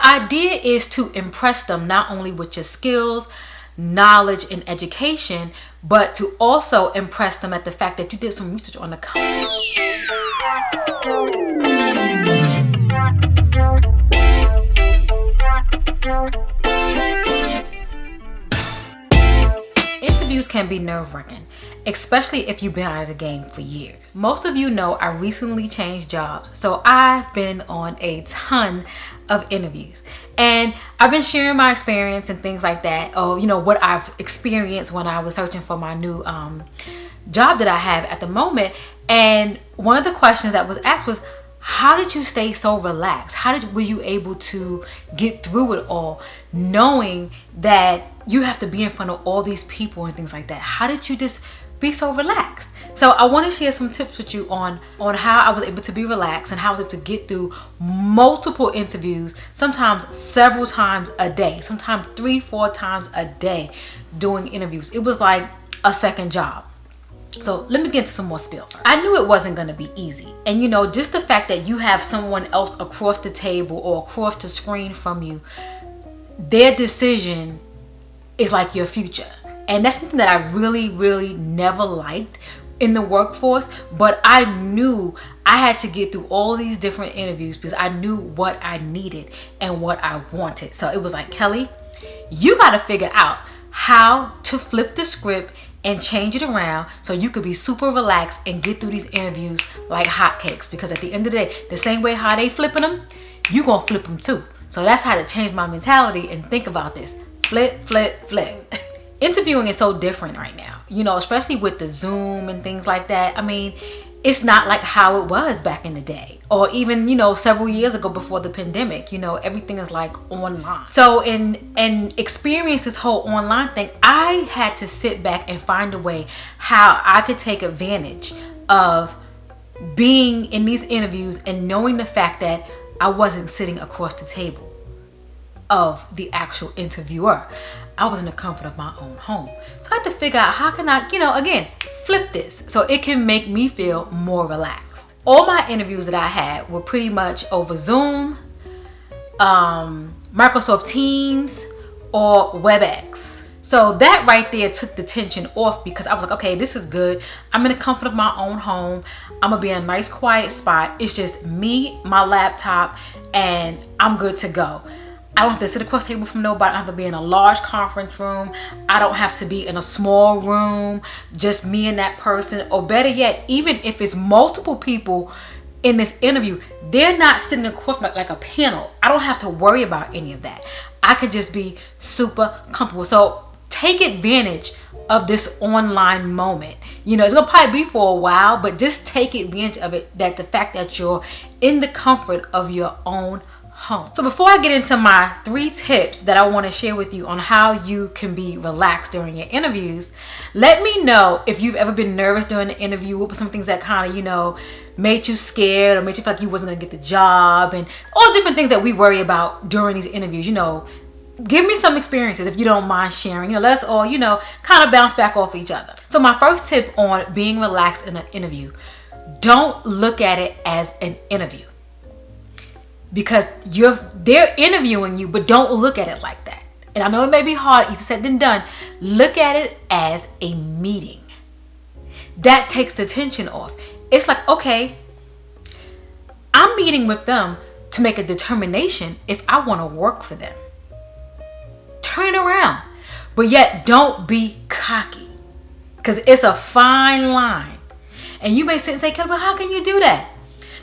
idea is to impress them not only with your skills, knowledge, and education, but to also impress them at the fact that you did some research on the company. Interviews can be nerve-wracking, especially if you've been out of the game for years. Most of you know I recently changed jobs, so I've been on a ton of interviews, and I've been sharing my experience and things like that, or what I've experienced when I was searching for my new job that I have at the moment. And one of the questions that was asked was, how did you stay so relaxed? Were you able to get through it all, knowing that you have to be in front of all these people and things like that? How did you just be so relaxed? So I want to share some tips with you on how I was able to be relaxed and how I was able to get through multiple interviews, sometimes several times a day, sometimes 3-4 times a day doing interviews. It was like a second job. So let me get into some more spiel first. I knew it wasn't going to be easy. And just the fact that you have someone else across the table or across the screen from you, their decision is like your future. And that's something that I really, really never liked in the workforce. But I knew I had to get through all these different interviews because I knew what I needed and what I wanted. So it was like, Kelly, you got to figure out how to flip the script and change it around so you could be super relaxed and get through these interviews like hotcakes. Because at the end of the day, the same way how they flipping them, you gonna flip them too. So that's how to change my mentality and think about this. Flip, flip, flip. Interviewing is so different right now, especially with the Zoom and things like that. I mean, it's not like how it was back in the day, or even, several years ago before the pandemic. Everything is like online. So and experience this whole online thing, I had to sit back and find a way how I could take advantage of being in these interviews and knowing the fact that I wasn't sitting across the table of the actual interviewer. I was in the comfort of my own home. So I had to figure out how can I, again, flip this so it can make me feel more relaxed. All my interviews that I had were pretty much over Zoom, Microsoft Teams, or WebEx. So that right there took the tension off because I was like, okay, this is good. I'm in the comfort of my own home. I'm gonna be in a nice quiet spot. It's just me, my laptop, and I'm good to go. I don't have to sit across the table from nobody. I don't have to be in a large conference room. I don't have to be in a small room, just me and that person. Or better yet, even if it's multiple people in this interview, they're not sitting across like a panel. I don't have to worry about any of that. I could just be super comfortable. So take advantage of this online moment. It's gonna probably be for a while, but just take advantage of it, that the fact that you're in the comfort of your own home. So before I get into my 3 tips that I want to share with you on how you can be relaxed during your interviews, let me know if you've ever been nervous during the interview. What were some things that kind of, made you scared or made you feel like you wasn't going to get the job, and all different things that we worry about during these interviews. Give me some experiences if you don't mind sharing. Let us all, kind of bounce back off each other. So my first tip on being relaxed in an interview, don't look at it as an interview. Because they're interviewing you, but don't look at it like that. And I know it may be hard, easier said than done. Look at it as a meeting. That takes the tension off. It's like, okay, I'm meeting with them to make a determination if I want to work for them. Turn it around. But yet don't be cocky, because it's a fine line. And you may sit and say, Kelly, how can you do that?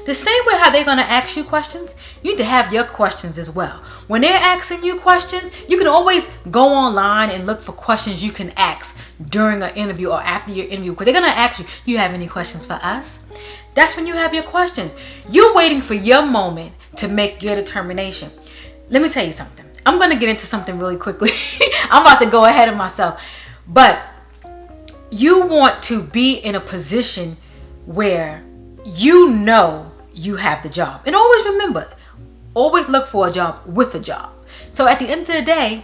The same way how they're going to ask you questions, you need to have your questions as well. When they're asking you questions, you can always go online and look for questions you can ask during an interview or after your interview, because they're going to ask you, you have any questions for us? That's when you have your questions. You're waiting for your moment to make your determination. Let me tell you something. I'm going to get into something really quickly. I'm about to go ahead of myself. But you want to be in a position where you have the job. And always remember, always look for a job with a job. So at the end of the day,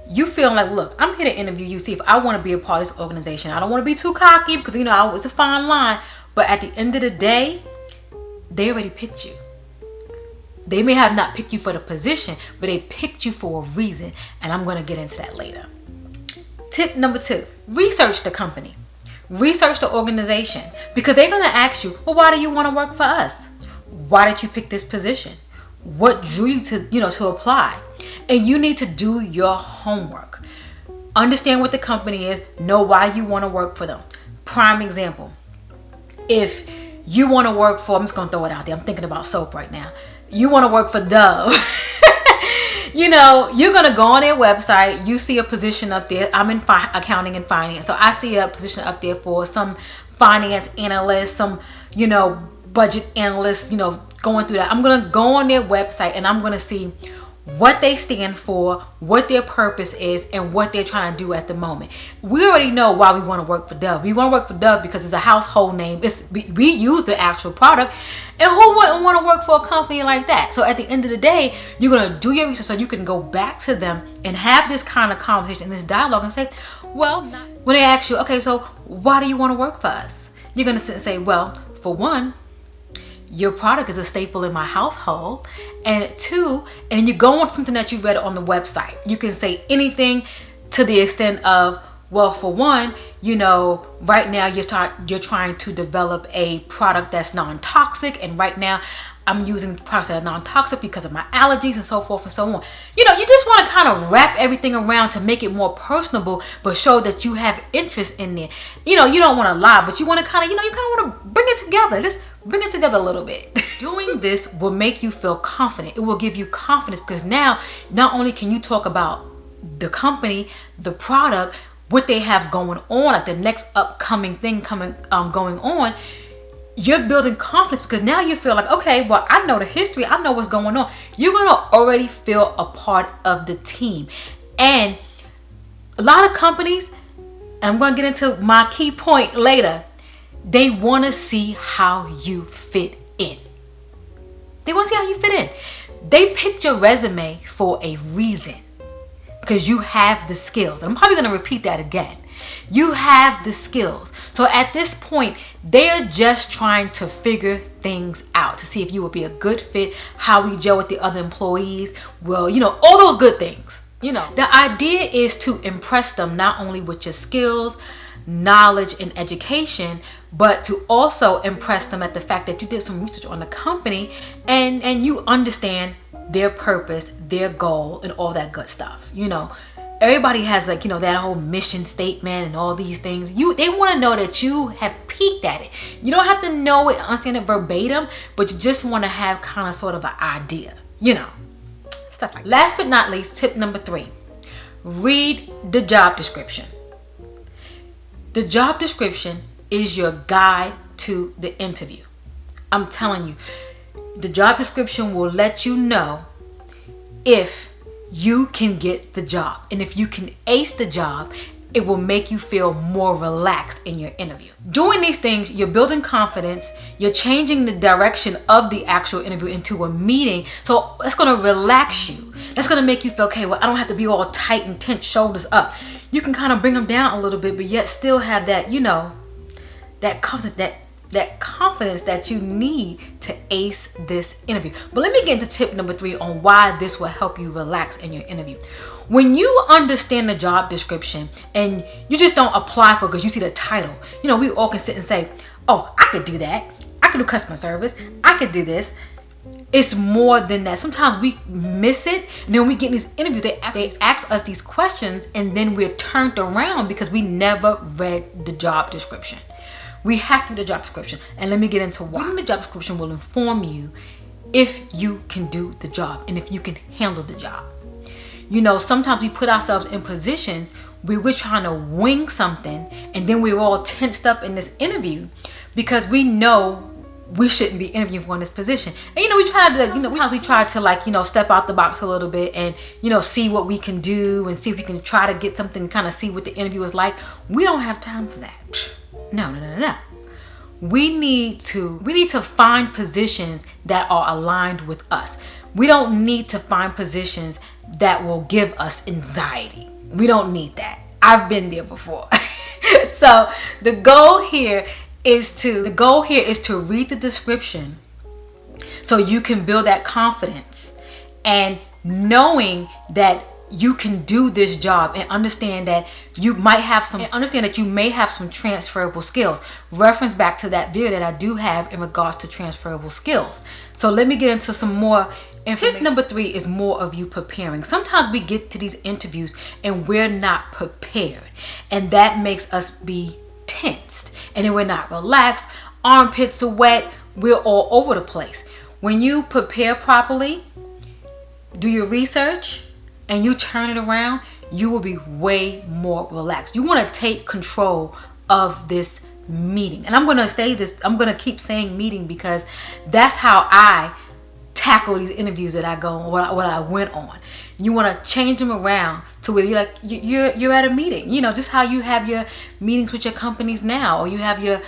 you feel like, look, I'm here to interview you, see if I want to be a part of this organization. I don't want to be too cocky because, it's a fine line. But at the end of the day, they already picked you. They may have not picked you for the position, but they picked you for a reason. And I'm going to get into that later. Tip number 2, research the company. Research the organization, because they're going to ask you, well, why do you want to work for us? Why did you pick this position? What drew you to apply? And you need to do your homework. Understand what the company is. Know why you want to work for them. Prime example. If you want to work for, I'm just going to throw it out there. I'm thinking about soap right now. You want to work for Dove. You're going to go on their website. You see a position up there. I'm in accounting and finance. So I see a position up there for some finance analyst, some, budget analyst, going through that. I'm going to go on their website and I'm going to see what they stand for, what their purpose is, and what they're trying to do at the moment. We already know why we want to work for Dove. We want to work for Dove because it's a household name. We use the actual product, and who wouldn't want to work for a company like that? So at the end of the day, you're going to do your research so you can go back to them and have this kind of conversation, this dialogue, and say, well, when they ask you, okay, so why do you want to work for us? You're going to sit and say, well, for one, your product is a staple in my household. And 2, and you go on something that you read on the website. You can say anything to the extent of, well, for one, right now you're trying to develop a product that's non-toxic, and right now I'm using products that are non-toxic because of my allergies and so forth and so on. You just want to kind of wrap everything around to make it more personable, but show that you have interest in it. You don't want to lie, but you want to kind of, you kind of want to bring it together. Just bring it together a little bit. Doing this will make you feel confident. It will give you confidence because now not only can you talk about the company, the product, what they have going on, like the next upcoming thing going on, you're building confidence because now you feel like, okay, well, I know the history, I know what's going on. You're going to already feel a part of the team. And a lot of companies, and I'm going to get into my key point later, they want to see how you fit in. They want to see how you fit in. They picked your resume for a reason because you have the skills. And I'm probably going to repeat that again. You have the skills. So at this point, they're just trying to figure things out to see if you would be a good fit, how we gel with the other employees. Well, all those good things. The idea is to impress them not only with your skills, knowledge, and education, but to also impress them at the fact that you did some research on the company and you understand their purpose, their goal, and all that good stuff. Everybody has that whole mission statement and all these things. They want to know that you have peeked at it. You don't have to know it, understand it verbatim, but you just want to have kind of sort of an idea, stuff like that. Last but not least, tip number 3, read the job description. The job description is your guide to the interview. I'm telling you, the job description will let you know if you can get the job. And if you can ace the job, it will make you feel more relaxed in your interview. Doing these things, you're building confidence, you're changing the direction of the actual interview into a meeting. So that's going to relax you. That's going to make you feel, okay, well, I don't have to be all tight and tense, shoulders up. You can kind of bring them down a little bit, but yet still have that, that confidence that you need to ace this interview. But let me get into tip number 3 on why this will help you relax in your interview. When you understand the job description and you just don't apply for it because you see the title, we all can sit and say, oh, I could do that. I could do customer service. I could do this. It's more than that. Sometimes we miss it, and then when we get in these interviews, they ask us these questions, and then we're turned around because we never read the job description. We have to read the job description, and let me get into why. Reading the job description will inform you if you can do the job and if you can handle the job. Sometimes we put ourselves in positions where we're trying to wing something, and then we're all tensed up in this interview because we know we shouldn't be interviewing for this position. And we try to, sometimes we try to step out the box a little bit and, see what we can do and see if we can try to get something, kind of see what the interview is like. We don't have time for that. No. We need to find positions that are aligned with us. We don't need to find positions that will give us anxiety. We don't need that. I've been there before. So the goal here is to read the description So you can build that confidence and knowing that you can do this job, and understand that you may have some transferable skills. Reference back to that video that I do have in regards to transferable skills. So let me get into some more information. Tip number 3 is more of you preparing. Sometimes we get to these interviews and we're not prepared, and that makes us be tensed, and then we're not relaxed. Armpits are wet. We're all over the place. When you prepare properly, do your research, and you turn it around, you will be way more relaxed. You want to take control of this meeting. And I'm going to keep saying meeting, because that's how I tackle these interviews that I go on, what I went on. You want to change them around to where you're at a meeting. Just how you have your meetings with your companies now, or you have your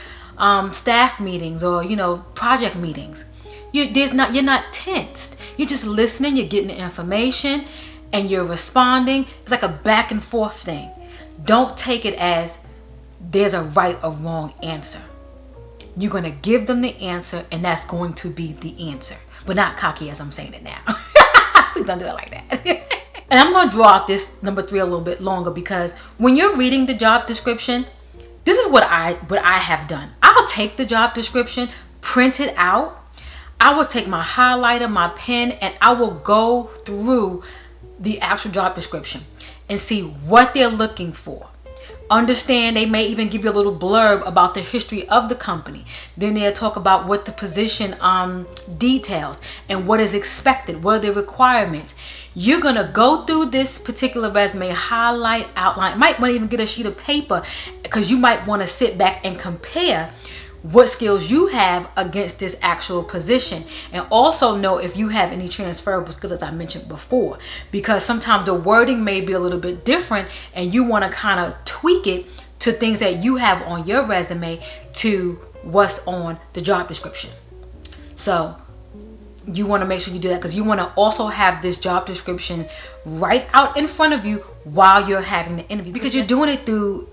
staff meetings, or project meetings. You're not tensed. You're just listening. You're getting the information, and you're responding. It's like a back and forth thing. Don't take it as there's a right or wrong answer. You're going to give them the answer, and that's going to be the answer. But not cocky as I'm saying it now. Please don't do it like that. And I'm going to draw out this number 3 a little bit longer, because when you're reading the job description, this is what I have done. I'll take the job description, print it out. I will take my highlighter, my pen, and I will go through the actual job description and see what they're looking for. Understand, they may even give you a little blurb about the history of the company. Then they'll talk about what the position details and what is expected, what are the requirements. You're going to go through this particular resume, highlight, outline. Might want to even get a sheet of paper, because you might want to sit back and compare what skills you have against this actual position, and also know if you have any transferable skills, as I mentioned before, because sometimes the wording may be a little bit different, and you want to kind of tweak it to things that you have on your resume to what's on the job description. So you want to make sure you do that, because you want to also have this job description right out in front of you while you're having the interview, because you're doing it through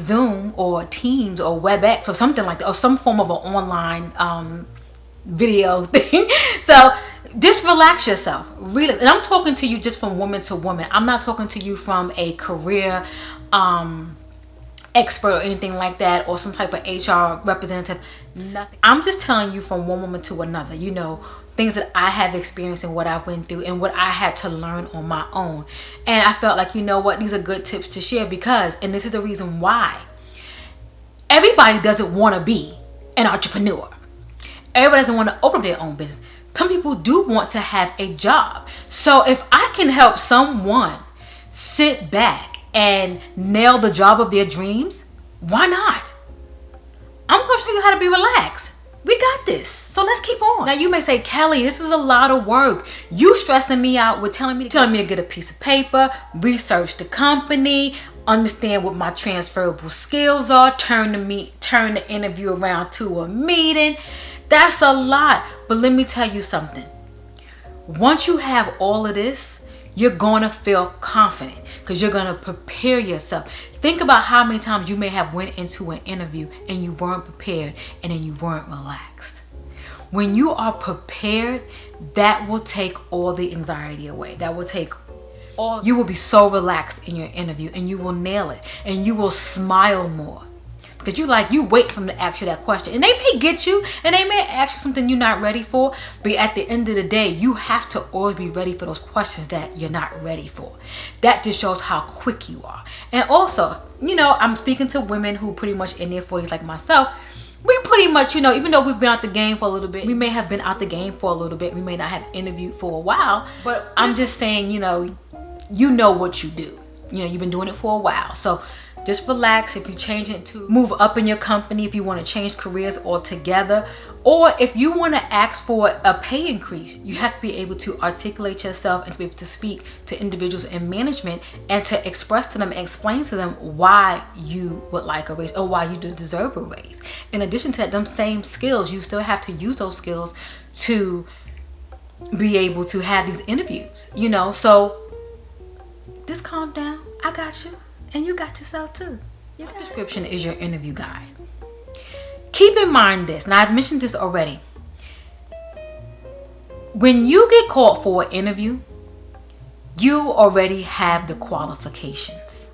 Zoom or Teams or WebEx or something like that, or some form of an online video thing. So just relax yourself, relax. And I'm talking to you just from woman to woman. I'm not talking to you from a career expert or anything like that, or some type of HR representative. Nothing. I'm just telling you from one woman to another, things that I have experienced and what I went through and what I had to learn on my own. And I felt like, these are good tips to share, because, and this is the reason why, everybody doesn't want to be an entrepreneur. Everybody doesn't want to open their own business. Some people do want to have a job. So if I can help someone sit back and nail the job of their dreams, why not? I'm going to show you how to be relaxed. We got this. So let's keep on. Now you may say, Kelly, this is a lot of work. You stressing me out with telling me to get a piece of paper, research the company, understand what my transferable skills are, turn the interview around to a meeting. That's a lot. But let me tell you something. Once you have all of this, you're going to feel confident, because you're going to prepare yourself. Think about how many times you may have went into an interview and you weren't prepared, and then you weren't relaxed. When you are prepared, that will take all the anxiety away. That will take all. You will be so relaxed in your interview, and you will nail it, and you will smile more. Because you wait for them to ask you that question, and they may get you, and they may ask you something you're not ready for, but at the end of the day, you have to always be ready for those questions that you're not ready for. That just shows how quick you are. And also, I'm speaking to women who pretty much in their 40s like myself. We pretty much, even though we've been out the game for a little bit, we may have been out the game for a little bit, we may not have interviewed for a while, but I'm just saying, you know what you do. You've been doing it for a while. So just relax. If you're changing to move up in your company, if you want to change careers altogether, or if you want to ask for a pay increase, you have to be able to articulate yourself and to be able to speak to individuals in management and to express to them and explain to them why you would like a raise or why you deserve a raise. In addition to that, them same skills, you still have to use those skills to be able to have these interviews, So just calm down. I got you. And you got yourself too. Your description is your interview guide. Keep in mind this. Now, I've mentioned this already. when you get called for an interview, you already have the qualifications.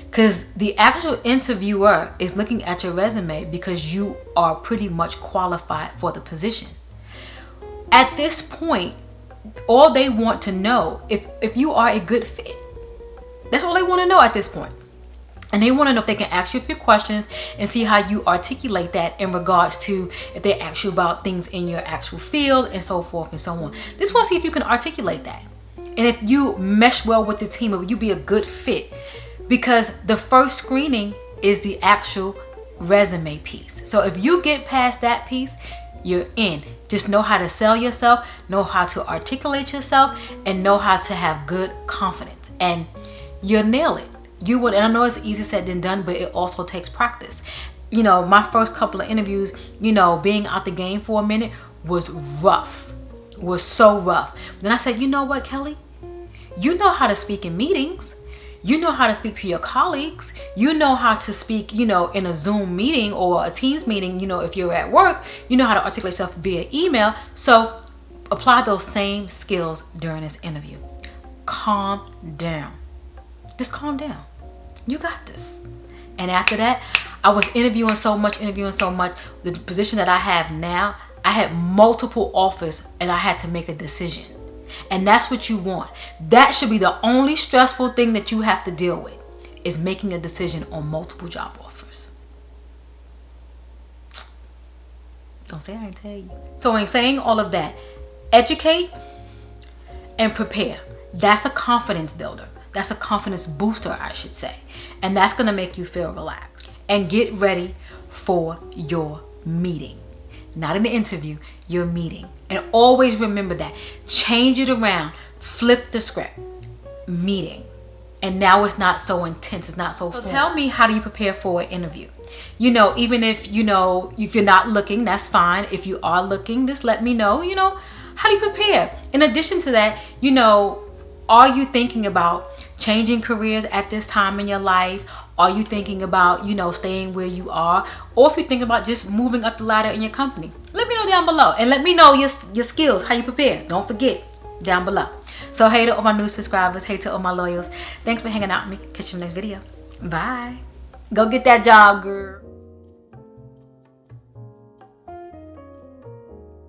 Because the actual interviewer is looking at your resume because you are pretty much qualified for the position. At this point, all they want to know if you are a good fit. That's all they want to know at this point. And they want to know if they can ask you a few questions and see how you articulate that in regards to if they ask you about things in your actual field and so forth and so on. They just want to see if you can articulate that. And if you mesh well with the team, if you be a good fit. Because the first screening is the actual resume piece. So if you get past that piece, you're in. Just know how to sell yourself, know how to articulate yourself, and know how to have good confidence. And you'll nail it. You would, and I know it's easier said than done, but it also takes practice. You know, my first couple of interviews, you know, being out the game for a minute was rough. Was so rough. Then I said, you know what, Kelly? You know how to speak in meetings. You know how to speak to your colleagues. You know how to speak, you know, in a Zoom meeting or a Teams meeting. You know, if you're at work, you know how to articulate yourself via email. So apply those same skills during this interview. Calm down. Just calm down. You got this. And after that, I was interviewing so much. The position that I have now, I had multiple offers and I had to make a decision. And that's what you want. That should be the only stressful thing that you have to deal with, is making a decision on multiple job offers. Don't say I didn't tell you. So in saying all of that, educate and prepare. That's a confidence builder. That's a confidence booster, I should say. And that's going to make you feel relaxed. And get ready for your meeting. Not an interview, your meeting. And always remember that. Change it around. Flip the script. Meeting. And now it's not so intense. It's not so full. So tell me, how do you prepare for an interview? You know, even if, you know, if you're not looking, that's fine. If you are looking, just let me know, you know, how do you prepare? In addition to that, you know, are you thinking about changing careers at this time in your life? Are you thinking about, you know, staying where you are? Or if you think about just moving up the ladder in your company? Let me know down below. And let me know your skills, how you prepare. Don't forget, down below. So hey to all my new subscribers. Hey to all my loyals. Thanks for hanging out with me. Catch you in the next video. Bye. Go get that job, girl.